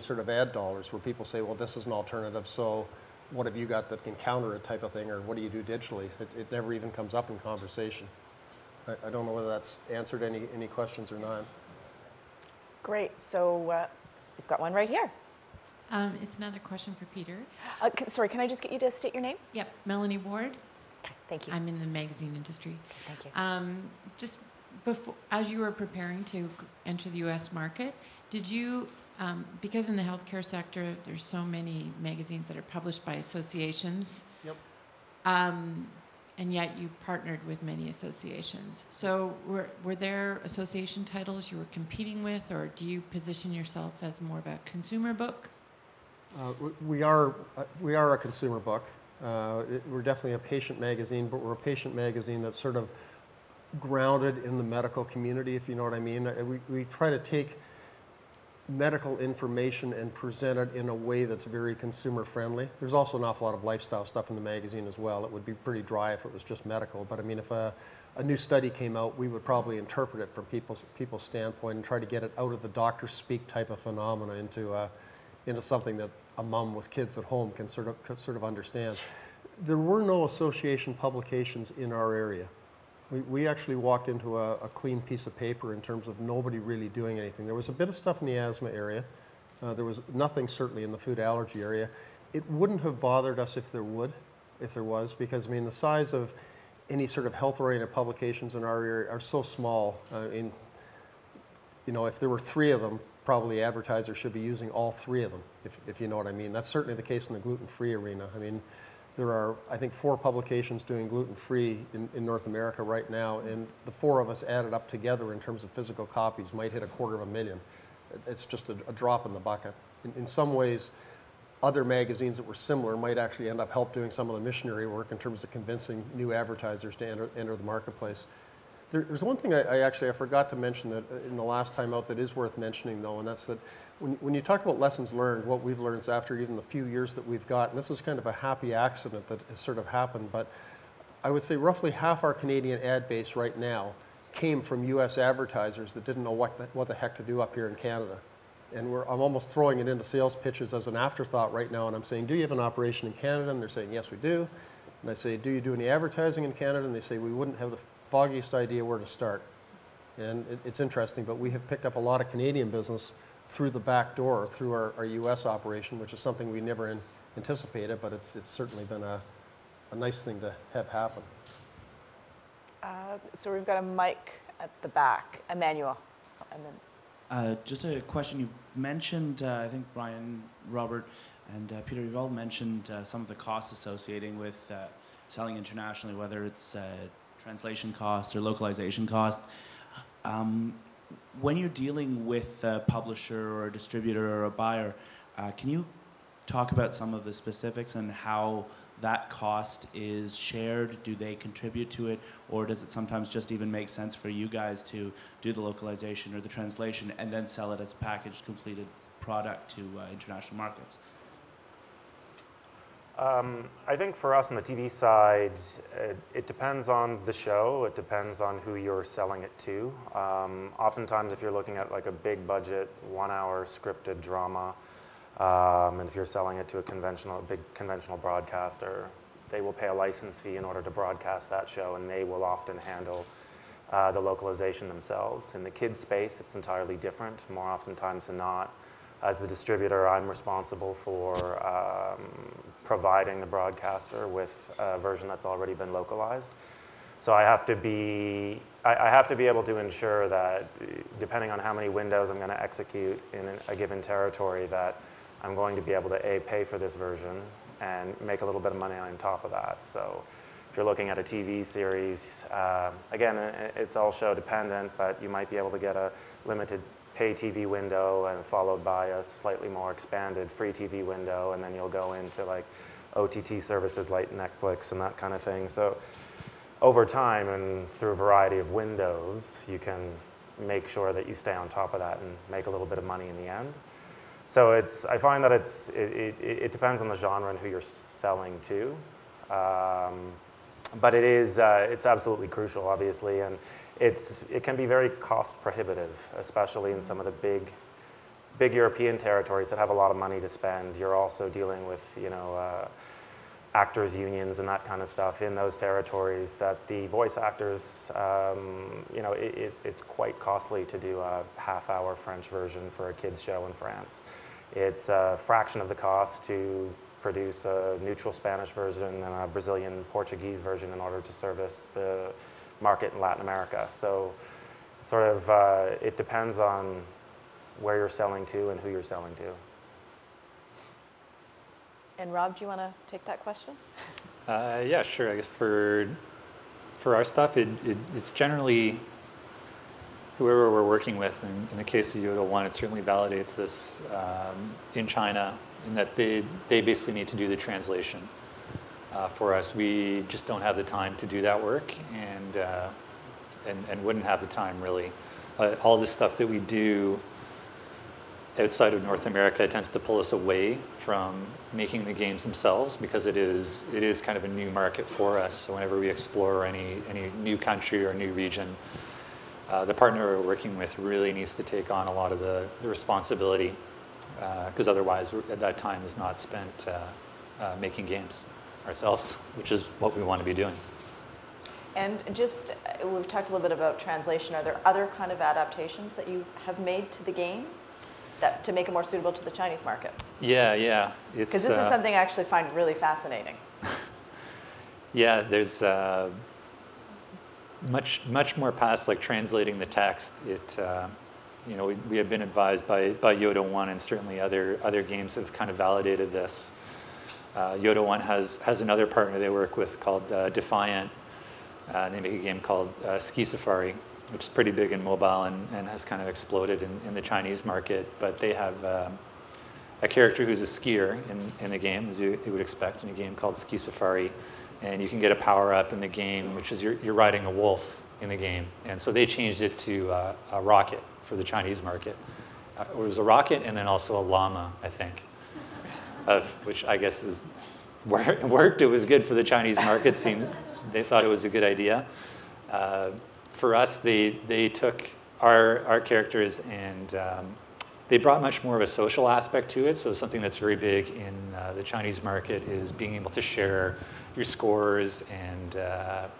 sort of ad dollars where people say, well, this is an alternative, so what have you got that can counter it type of thing, or what do you do digitally? It never even comes up in conversation. I don't know whether that's answered any questions or not. Great. So we've got one right here. It's another question for Peter. Sorry, can I just get you to state your name? Yep, Melanie Ward. Okay, thank you. I'm in the magazine industry. Thank you. Just before, as you were preparing to enter the U.S. market, did you, because in the healthcare sector, there's so many magazines that are published by associations. Yep. And yet you partnered with many associations. So were there association titles you were competing with, or do you position yourself as more of a consumer book? We are a consumer book. We're definitely a patient magazine, but we're a patient magazine that's sort of grounded in the medical community, if you know what I mean. We try to take medical information and present it in a way that's very consumer friendly. There's also an awful lot of lifestyle stuff in the magazine as well. It would be pretty dry if it was just medical, but I mean, if a new study came out, we would probably interpret it from people's standpoint and try to get it out of the doctor speak type of phenomena into something that a mom with kids at home can sort of understand. There were no association publications in our area. We actually walked into a clean piece of paper in terms of nobody really doing anything. There was a bit of stuff in the asthma area. There was nothing certainly in the food allergy area. It wouldn't have bothered us if there was, because I mean the size of any sort of health-oriented publications in our area are so small. You know, if there were 3 of them, probably advertisers should be using all 3 of them, if you know what I mean. That's certainly the case in the gluten-free arena. I mean, there are, I think, 4 publications doing gluten-free in North America right now, and the 4 of us added up together in terms of physical copies might hit 250,000. It's just a drop in the bucket. In some ways, other magazines that were similar might actually end up help doing some of the missionary work in terms of convincing new advertisers to enter the marketplace. There's one thing I forgot to mention that in the last time out that is worth mentioning, though, and that's that when you talk about lessons learned, what we've learned after even the few years that we've got, and this is kind of a happy accident that has sort of happened, but I would say roughly half our Canadian ad base right now came from U.S. advertisers that didn't know what the heck to do up here in Canada. And I'm almost throwing it into sales pitches as an afterthought right now, and I'm saying, do you have an operation in Canada? And they're saying, yes, we do. And I say, do you do any advertising in Canada? And they say, we wouldn't have the foggiest idea where to start. And it's interesting, but we have picked up a lot of Canadian business through the back door, through our U.S. operation, which is something we never anticipated, but it's certainly been a nice thing to have happen. So we've got a mic at the back. Emmanuel. And then just a question. You mentioned, I think Brian, Robert, and Peter, you've all mentioned some of the costs associated with selling internationally, whether it's translation costs or localization costs. When you're dealing with a publisher or a distributor or a buyer, can you talk about some of the specifics and how that cost is shared? Do they contribute to it, or does it sometimes just even make sense for you guys to do the localization or the translation and then sell it as a packaged, completed product to international markets? I think for us on the TV side, it depends on the show. It depends on who you're selling it to. Oftentimes, if you're looking at like a big budget, 1-hour scripted drama, and if you're selling it to a big conventional broadcaster, they will pay a license fee in order to broadcast that show, and they will often handle the localization themselves. In the kids space, it's entirely different. More oftentimes than not, as the distributor, I'm responsible for providing the broadcaster with a version that's already been localized. So I have to be able to ensure that, depending on how many windows I'm going to execute in a given territory, that I'm going to be able to pay for this version and make a little bit of money on top of that. So if you're looking at a TV series, again, it's all show dependent, but you might be able to get a limited pay TV window and followed by a slightly more expanded free TV window, and then you'll go into like OTT services like Netflix and that kind of thing. So over time and through a variety of windows, you can make sure that you stay on top of that and make a little bit of money in the end. So I find that it depends on the genre and who you're selling to. But it's absolutely crucial, obviously, and it can be very cost prohibitive, especially in some of the big European territories that have a lot of money to spend. You're also dealing with, actors unions and that kind of stuff in those territories, that the voice actors, you know, it's quite costly to do a half-hour French version for a kids show in France. It's a fraction of the cost to produce a neutral Spanish version and a Brazilian Portuguese version in order to service the market in Latin America. So sort of, it depends on where you're selling to and who you're selling to. And Rob, do you want to take that question? Yeah, sure. I guess for our stuff, it's generally whoever we're working with. In the case of Yoda One, it certainly validates this in China, in that they basically need to do the translation for us. We just don't have the time to do that work, and wouldn't have the time really. All the stuff that we do outside of North America tends to pull us away from making the games themselves, because it is kind of a new market for us. So whenever we explore any new country or new region, the partner we're working with really needs to take on a lot of the responsibility, because otherwise that time is not spent making games ourselves, which is what we want to be doing. And just, we've talked a little bit about translation. Are there other kind of adaptations that you have made to the game to make it more suitable to the Chinese market? Yeah. Because this is something I actually find really fascinating. Yeah, there's much more past like translating the text. You know, we have been advised by Yoda One, and certainly other games have kind of validated this. Yoda One has another partner they work with called Defiant. They make a game called Ski Safari, which is pretty big in mobile and has kind of exploded in the Chinese market. But they have a character who's a skier in the game, as you would expect in a game called Ski Safari. And you can get a power-up in the game, which is you're riding a wolf in the game. And so they changed it to a rocket for the Chinese market. It was a rocket and then also a llama, I think, which I guess is where it worked. It was good for the Chinese market. They thought it was a good idea. For us, they took our characters and they brought much more of a social aspect to it. So something that's very big in the Chinese market is being able to share your scores and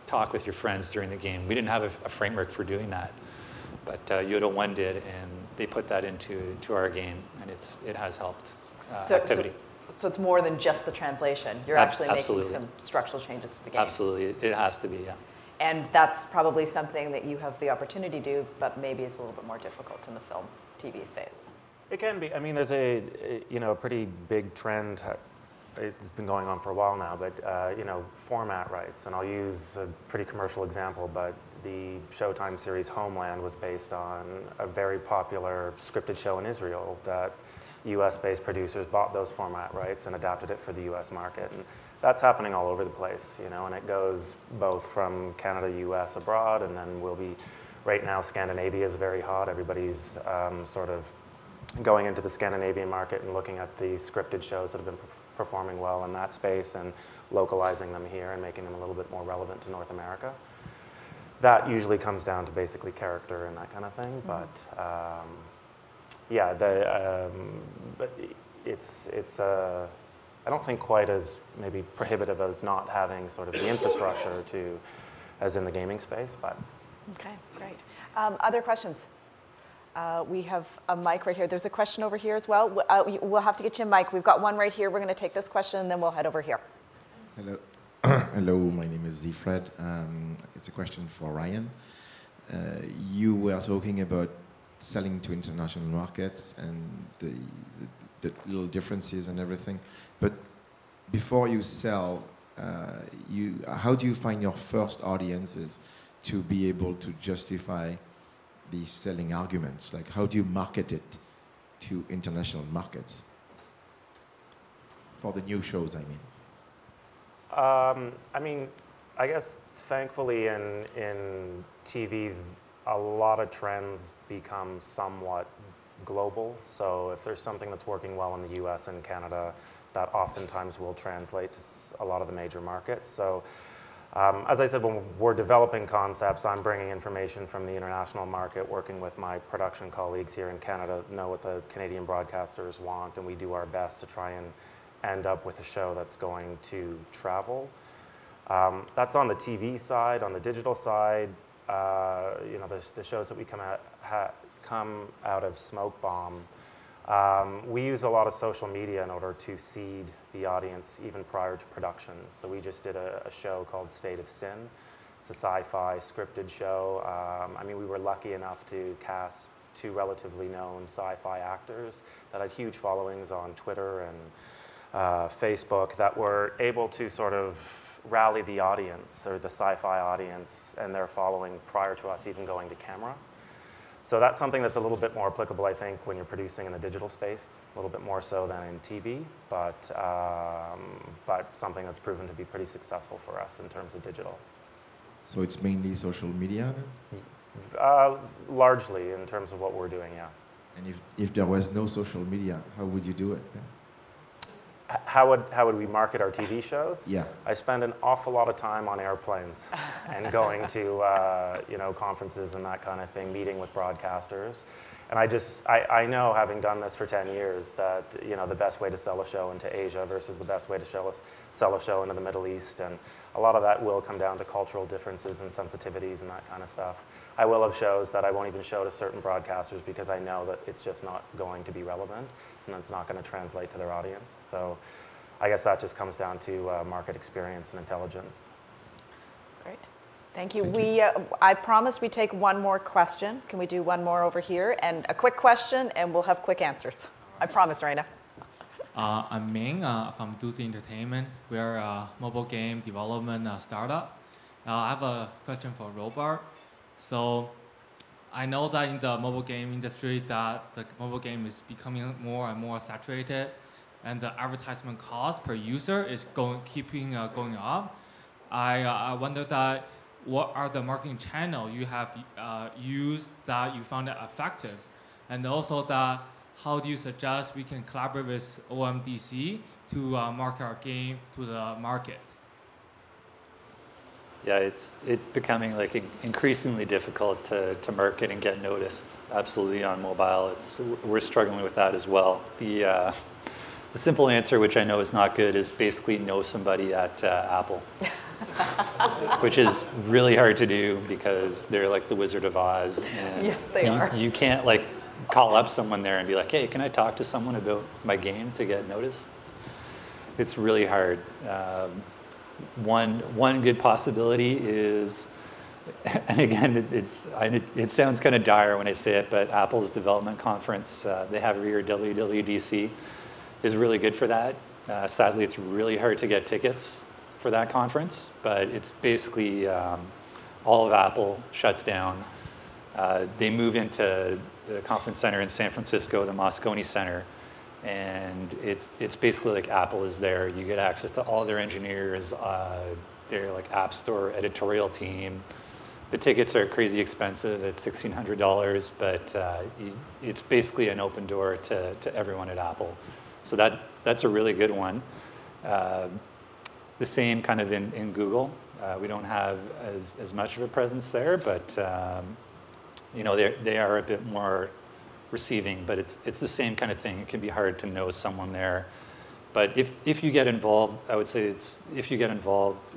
talk with your friends during the game. We didn't have a framework for doing that, but Yoda One did, and they put that into our game, and it has helped activity. So it's more than just the translation. You're actually making some structural changes to the game. Absolutely, it has to be, yeah. And that's probably something that you have the opportunity to do, but maybe is a little bit more difficult in the film, TV space. It can be. I mean, there's a pretty big trend. It's been going on for a while now, but format rights. And I'll use a pretty commercial example, but the Showtime series Homeland was based on a very popular scripted show in Israel that US-based producers bought those format rights and adapted it for the US market. And that's happening all over the place, and it goes both from Canada, US, abroad, and then right now Scandinavia is very hot. Everybody's sort of going into the Scandinavian market and looking at the scripted shows that have been performing well in that space and localizing them here and making them a little bit more relevant to North America. That usually comes down to basically character and that kind of thing, but yeah, but it's I don't think quite as maybe prohibitive as not having sort of the infrastructure as in the gaming space, but. Okay, great. Other questions? We have a mic right here. There's a question over here as well. We'll have to get you a mic. We've got one right here. We're going to take this question, and then we'll head over here. Hello. Hello, my name is Zifred. It's a question for Ryan. You were talking about selling to international markets and the little differences and everything. But before you sell, how do you find your first audiences to be able to justify these selling arguments? Like, how do you market it to international markets? For the new shows, I mean. I guess thankfully in TV, a lot of trends become somewhat global. So if there's something that's working well in the US and Canada, that oftentimes will translate to a lot of the major markets. So as I said, when we're developing concepts, I'm bringing information from the international market, working with my production colleagues here in Canada, know what the Canadian broadcasters want, and we do our best to try and end up with a show that's going to travel. That's on the TV side. On the digital side, you know, the shows that we come out of Smokebomb. We use a lot of social media in order to seed the audience even prior to production. So we just did a show called State of Sin. It's a sci-fi scripted show. I mean, we were lucky enough to cast 2 relatively known sci-fi actors that had huge followings on Twitter and Facebook that were able to sort of rally the audience, or the sci-fi audience, and their following prior to us even going to camera. So that's something that's a little bit more applicable, I think, when you're producing in the digital space, a little bit more so than in TV, but something that's proven to be pretty successful for us in terms of digital. So it's mainly social media then? Largely, in terms of what we're doing, yeah. And if there was no social media, how would you do it then? How would we market our TV shows? Yeah. I spend an awful lot of time on airplanes and going to you know, conferences and that kind of thing, meeting with broadcasters. And I know, having done this for 10 years, that, you know, the best way to sell a show into Asia versus the best way to sell a show into the Middle East, and a lot of that will come down to cultural differences and sensitivities and that kind of stuff. I will have shows that I won't even show to certain broadcasters because I know that it's just not going to be relevant, and it's not going to translate to their audience. So I guess that just comes down to market experience and intelligence. Great. Thank you. I promise we take one more question. Can we do one more over here? And a quick question, and we'll have quick answers. I promise, Raina. I'm Ming from Duty Entertainment. We're a mobile game development startup. I have a question for Robert. So I know that in the mobile game industry that the mobile game is becoming more and more saturated, and the advertisement cost per user is keeping going up. I wonder that what are the marketing channels you have used that you found effective? And also that how do you suggest we can collaborate with OMDC to market our game to the market? Yeah, it's becoming like increasingly difficult to market and get noticed. Absolutely, on mobile, we're struggling with that as well. The simple answer, which I know is not good, is basically know somebody at Apple, which is really hard to do because they're like the Wizard of Oz. And yes, they are. You can't like call up someone there and be like, hey, can I talk to someone about my game to get noticed? It's really hard. One good possibility is, and again, it sounds kind of dire when I say it, but Apple's development conference, they have every year, WWDC, is really good for that. Sadly, it's really hard to get tickets for that conference, but it's basically all of Apple shuts down. They move into the conference center in San Francisco, the Moscone Center, and it's basically like Apple is there. You get access to all their engineers, their like App Store editorial team. The tickets are crazy expensive. It's $1,600, but it's basically an open door to everyone at Apple. So that's a really good one. The same kind of in Google. We don't have as much of a presence there, but you know, they are a bit more receiving, but it's the same kind of thing. It can be hard to know someone there. But if you get involved, I would say if you get involved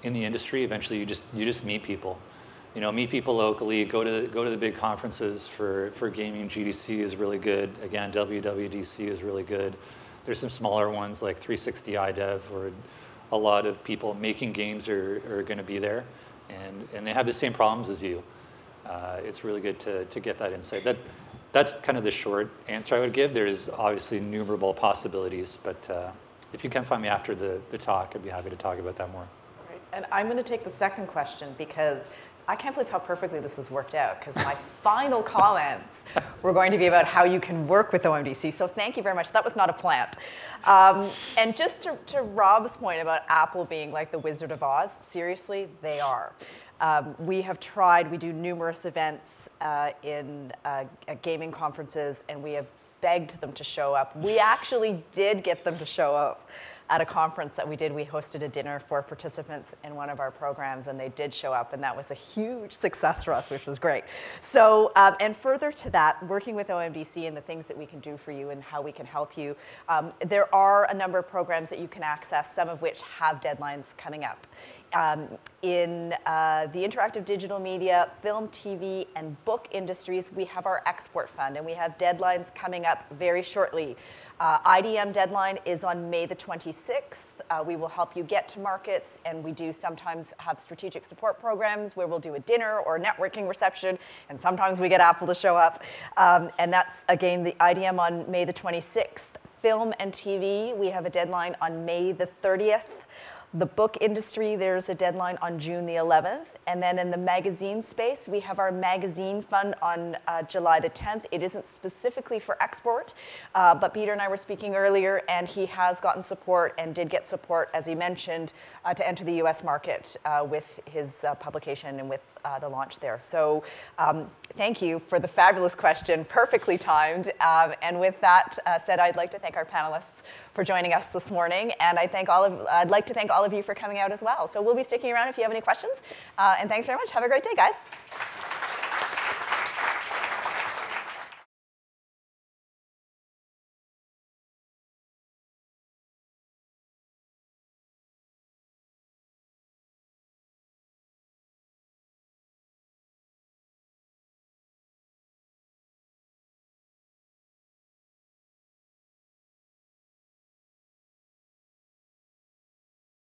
in the industry, eventually you just meet people. You know, meet people locally. Go to the big conferences for gaming. GDC is really good. Again, WWDC is really good. There's some smaller ones like 360 iDev, where a lot of people making games are going to be there, and they have the same problems as you. It's really good to get that insight. That's kind of the short answer I would give. There's obviously innumerable possibilities, but if you can find me after the talk, I'd be happy to talk about that more. Great. And I'm going to take the second question because I can't believe how perfectly this has worked out, because my final comments were going to be about how you can work with OMDC. So thank you very much. That was not a plant. And just to Rob's point about Apple being like the Wizard of Oz, seriously, they are. We have tried, we do numerous events at gaming conferences, and we have begged them to show up. We actually did get them to show up. at a conference that we did, we hosted a dinner for participants in one of our programs, and they did show up, and that was a huge success for us, which was great. So, and further to that, working with OMDC and the things that we can do for you and how we can help you, there are a number of programs that you can access, some of which have deadlines coming up. In the interactive digital media, film, TV, and book industries, we have our export fund, and we have deadlines coming up very shortly. IDM deadline is on May the 26th. We will help you get to markets, and we do sometimes have strategic support programs where we'll do a dinner or a networking reception, and sometimes we get Apple to show up. And that's, again, the IDM on May the 26th. Film and TV, we have a deadline on May the 30th. The book industry, there's a deadline on June the 11th. And then in the magazine space, we have our magazine fund on July the 10th. It isn't specifically for export, but Peter and I were speaking earlier, and he has gotten support and did get support, as he mentioned, to enter the US market with his publication and with the launch there. So thank you for the fabulous question, perfectly timed. And with that said, I'd like to thank our panelists for joining us this morning, and I'd like to thank all of you for coming out as well. So we'll be sticking around if you have any questions, and thanks very much. Have a great day, guys.